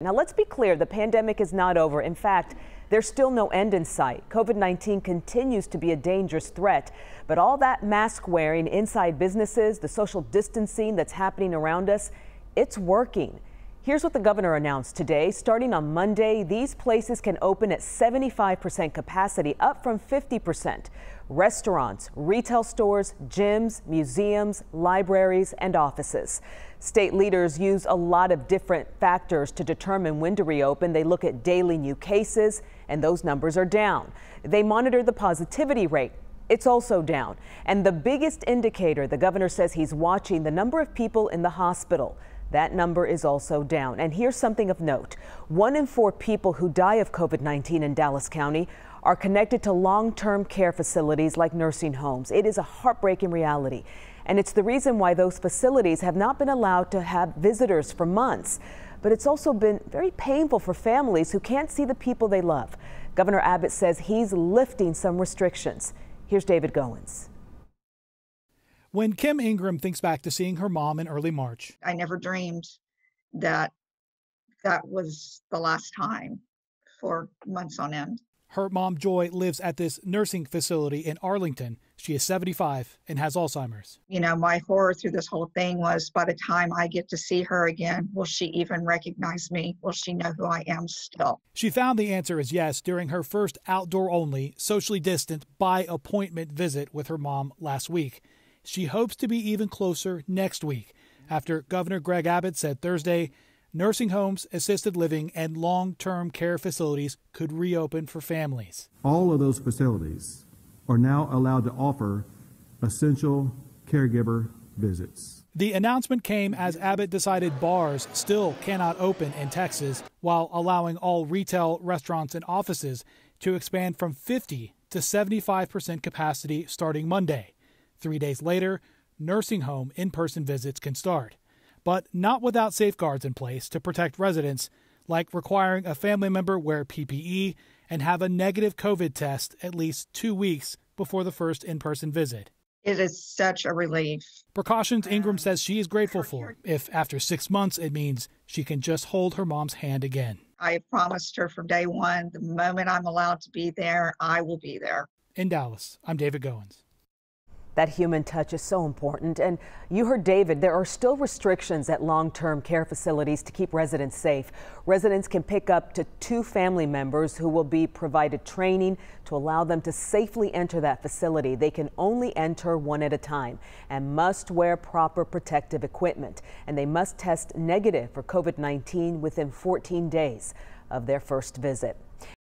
Now, let's be clear, the pandemic is not over. In fact, there's still no end in sight. COVID-19 continues to be a dangerous threat, but all that mask wearing inside businesses, the social distancing that's happening around us, it's working. Here's what the governor announced today. Starting on Monday, these places can open at 75% capacity, up from 50%. Restaurants, retail stores, gyms, museums, libraries, and offices. State leaders use a lot of different factors to determine when to reopen. They look at daily new cases, and those numbers are down. They monitor the positivity rate. It's also down. And the biggest indicator, the governor says he's watching, the number of people in the hospital. That number is also down. And here's something of note. 1 in 4 people who die of COVID-19 in Dallas County are connected to long-term care facilities like nursing homes. It is a heartbreaking reality. And it's the reason why those facilities have not been allowed to have visitors for months. But it's also been very painful for families who can't see the people they love. Governor Abbott says he's lifting some restrictions. Here's David Goins. When Kim Ingram thinks back to seeing her mom in early March, I never dreamed that that was the last time for months on end. Her mom, Joy, lives at this nursing facility in Arlington. She is 75 and has Alzheimer's. You know, my horror through this whole thing was, by the time I get to see her again, will she even recognize me? Will she know who I am still? She found the answer is yes during her first outdoor-only, socially distant, by-appointment visit with her mom last week. She hopes to be even closer next week after Governor Greg Abbott said Thursday nursing homes, assisted living, and long-term care facilities could reopen for families. All of those facilities are now allowed to offer essential caregiver visits. The announcement came as Abbott decided bars still cannot open in Texas, while allowing all retail, restaurants, and offices to expand from 50 to 75% capacity starting Monday. 3 days later, nursing home in-person visits can start, but not without safeguards in place to protect residents, like requiring a family member wear PPE and have a negative COVID test at least 2 weeks before the first in-person visit. It is such a relief. Precautions Ingram says she is grateful for, if after 6 months it means she can just hold her mom's hand again. I promised her from day one, the moment I'm allowed to be there, I will be there. In Dallas, I'm David Goins. That human touch is so important. And you heard David, there are still restrictions at long-term care facilities to keep residents safe. Residents can pick up to 2 family members who will be provided training to allow them to safely enter that facility. They can only enter 1 at a time and must wear proper protective equipment. And they must test negative for COVID-19 within 14 days of their first visit.